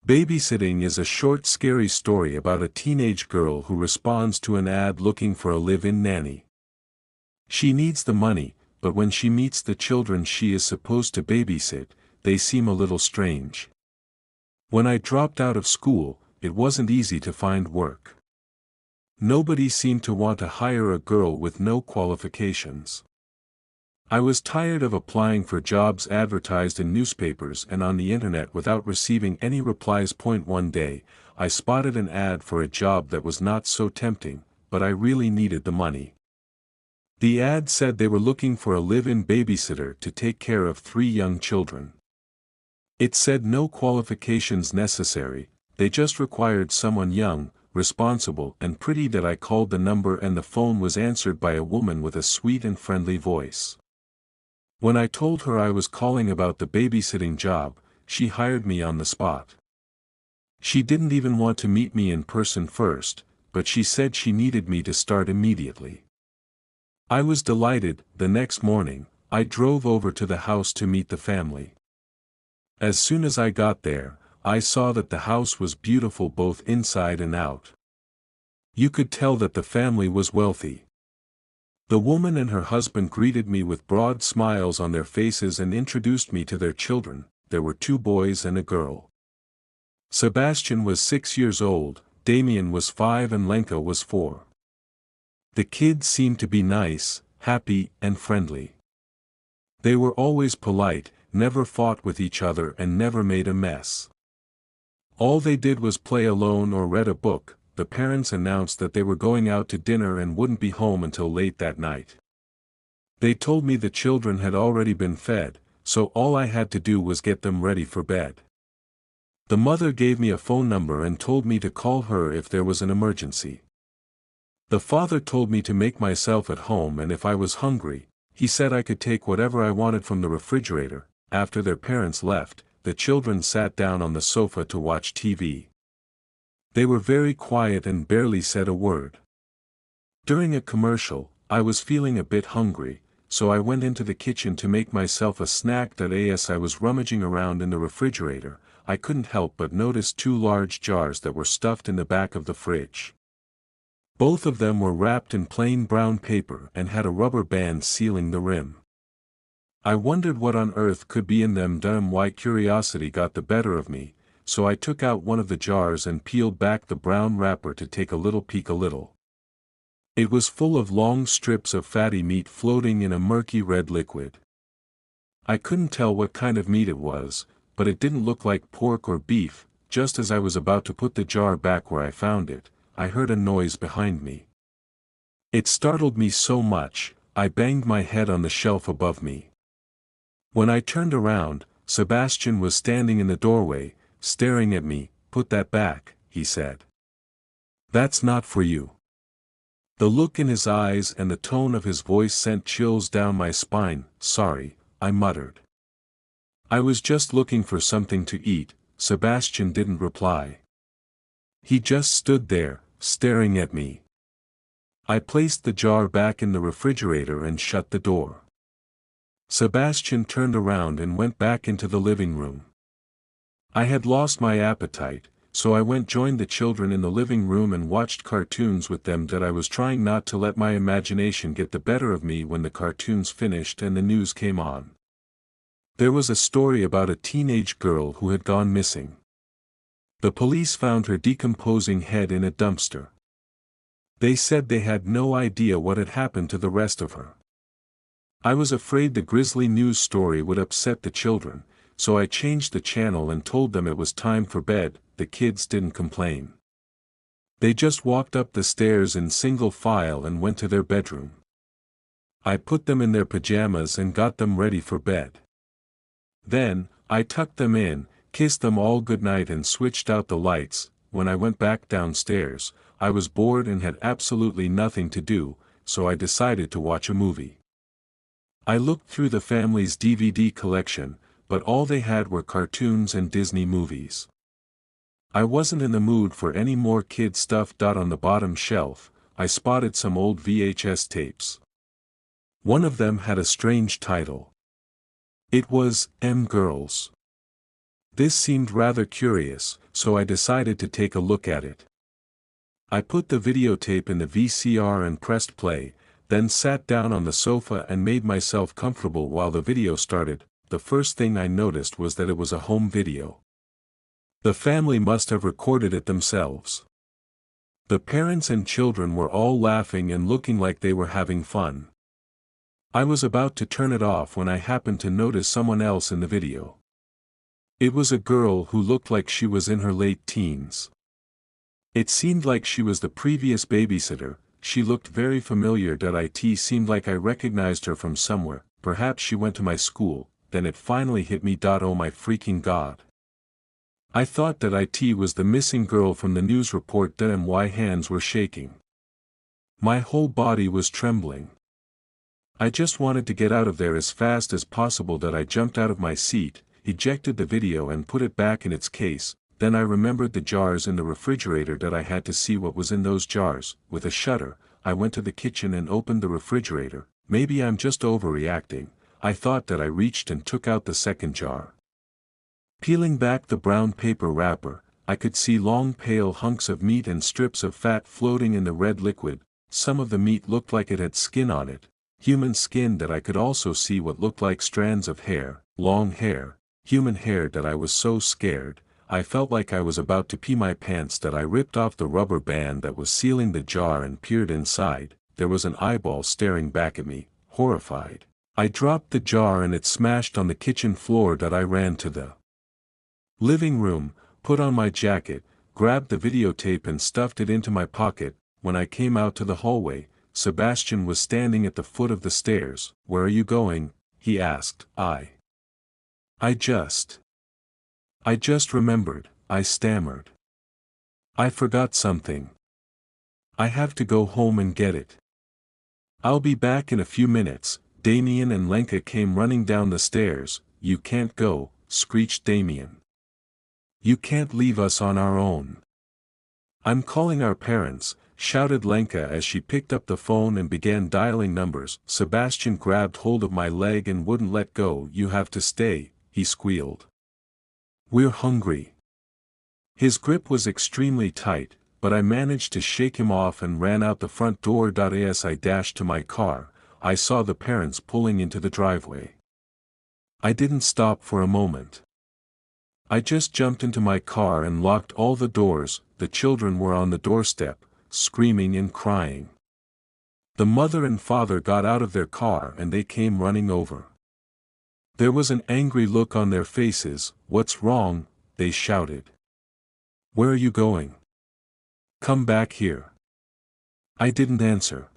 Babysitting is a short scary story about a teenage girl who responds to an ad looking for a live-in nanny. She needs the money, but when she meets the children she is supposed to babysit, they seem a little strange. When I dropped out of school, it wasn't easy to find work. Nobody seemed to want to hire a girl with no qualifications. I was tired of applying for jobs advertised in newspapers and on the internet without receiving any replies. One day, I spotted an ad for a job that was not so tempting, but I really needed the money. The ad said they were looking for a live-in babysitter to take care of 3 young children. It said no qualifications necessary, they just required someone young, responsible and pretty. That I called the number and the phone was answered by a woman with a sweet and friendly voice. When I told her I was calling about the babysitting job, she hired me on the spot. She didn't even want to meet me in person first, but she said she needed me to start immediately. I was delighted. The next morning, I drove over to the house to meet the family. As soon as I got there, I saw that the house was beautiful both inside and out. You could tell that the family was wealthy. The woman and her husband greeted me with broad smiles on their faces and introduced me to their children. There were 2 boys and a girl. Sebastian was 6 years old, Damien was 5 and Lenka was 4. The kids seemed to be nice, happy, and friendly. They were always polite, never fought with each other and never made a mess. All they did was play alone or read a book. The parents announced that they were going out to dinner and wouldn't be home until late that night. They told me the children had already been fed, so all I had to do was get them ready for bed. The mother gave me a phone number and told me to call her if there was an emergency. The father told me to make myself at home, and if I was hungry, he said I could take whatever I wanted from the refrigerator. After their parents left, the children sat down on the sofa to watch TV. They were very quiet and barely said a word. During a commercial, I was feeling a bit hungry, so I went into the kitchen to make myself a snack. As I was rummaging around in the refrigerator, I couldn't help but notice 2 large jars that were stuffed in the back of the fridge. Both of them were wrapped in plain brown paper and had a rubber band sealing the rim. I wondered what on earth could be in them. Why curiosity got the better of me, so I took out one of the jars and peeled back the brown wrapper to take a little peek. It was full of long strips of fatty meat floating in a murky red liquid. I couldn't tell what kind of meat it was, but it didn't look like pork or beef. Just as I was about to put the jar back where I found it, I heard a noise behind me. It startled me so much, I banged my head on the shelf above me. When I turned around, Sebastian was standing in the doorway, staring at me. "Put that back," he said. "That's not for you." The look in his eyes and the tone of his voice sent chills down my spine. "Sorry," I muttered. "I was just looking for something to eat." Sebastian didn't reply. He just stood there, staring at me. I placed the jar back in the refrigerator and shut the door. Sebastian turned around and went back into the living room. I had lost my appetite, so I joined the children in the living room and watched cartoons with them. I was trying not to let my imagination get the better of me when the cartoons finished and the news came on. There was a story about a teenage girl who had gone missing. The police found her decomposing head in a dumpster. They said they had no idea what had happened to the rest of her. I was afraid the grisly news story would upset the children, so I changed the channel and told them it was time for bed. The kids didn't complain. They just walked up the stairs in single file and went to their bedroom. I put them in their pajamas and got them ready for bed. Then, I tucked them in, kissed them all goodnight and switched out the lights. When I went back downstairs, I was bored and had absolutely nothing to do, so I decided to watch a movie. I looked through the family's DVD collection, but all they had were cartoons and Disney movies. I wasn't in the mood for any more kid stuff. On the bottom shelf, I spotted some old VHS tapes. One of them had a strange title. It was "M Girls." This seemed rather curious, so I decided to take a look at it. I put the videotape in the VCR and pressed play, then sat down on the sofa and made myself comfortable while the video started. The first thing I noticed was that it was a home video. The family must have recorded it themselves. The parents and children were all laughing and looking like they were having fun. I was about to turn it off when I happened to notice someone else in the video. It was a girl who looked like she was in her late teens. It seemed like she was the previous babysitter. She looked very familiar. It seemed like I recognized her from somewhere. Perhaps she went to my school. Then it finally hit me. Oh my freaking god. I thought that it was the missing girl from the news report. My hands were shaking. My whole body was trembling. I just wanted to get out of there as fast as possible. I jumped out of my seat, ejected the video and put it back in its case. Then I remembered the jars in the refrigerator. I had to see what was in those jars. With a shudder, I went to the kitchen and opened the refrigerator. Maybe I'm just overreacting, I thought. I reached and took out the second jar. Peeling back the brown paper wrapper, I could see long pale hunks of meat and strips of fat floating in the red liquid. Some of the meat looked like it had skin on it, human skin. I could also see what looked like strands of hair, long hair, human hair. I was so scared. I felt like I was about to pee my pants. I ripped off the rubber band that was sealing the jar and peered inside. There was an eyeball staring back at me, horrified. I dropped the jar and it smashed on the kitchen floor. I ran to the living room, put on my jacket, grabbed the videotape and stuffed it into my pocket. When I came out to the hallway, Sebastian was standing at the foot of the stairs. "Where are you going?" he asked. I just remembered, I stammered. "I forgot something. I have to go home and get it." "I'll be back in a few minutes." Damien and Lenka came running down the stairs. "You can't go," screeched Damien. "You can't leave us on our own." "I'm calling our parents," shouted Lenka as she picked up the phone and began dialing numbers. Sebastian grabbed hold of my leg and wouldn't let go. "You have to stay," he squealed. "We're hungry." His grip was extremely tight, but I managed to shake him off and ran out the front door. As I dashed to my car, I saw the parents pulling into the driveway. I didn't stop for a moment. I just jumped into my car and locked all the doors. The children were on the doorstep, screaming and crying. The mother and father got out of their car and they came running over. There was an angry look on their faces. "What's wrong?" they shouted. "Where are you going? Come back here." I didn't answer.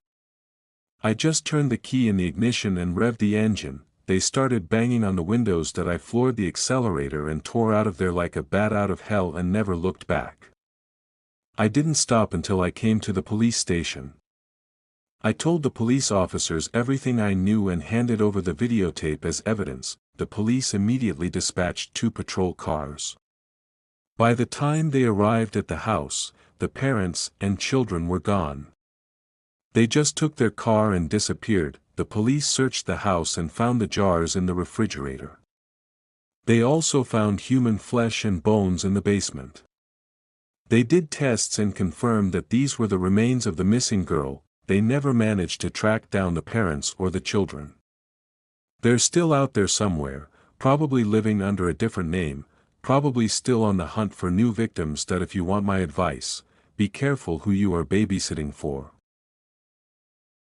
I just turned the key in the ignition and revved the engine. They started banging on the windows. I floored the accelerator and tore out of there like a bat out of hell and never looked back. I didn't stop until I came to the police station. I told the police officers everything I knew and handed over the videotape as evidence. The police immediately dispatched 2 patrol cars. By the time they arrived at the house, the parents and children were gone. They just took their car and disappeared. The police searched the house and found the jars in the refrigerator. They also found human flesh and bones in the basement. They did tests and confirmed that these were the remains of the missing girl. They never managed to track down the parents or the children. They're still out there somewhere, probably living under a different name, probably still on the hunt for new victims. If you want my advice, be careful who you are babysitting for.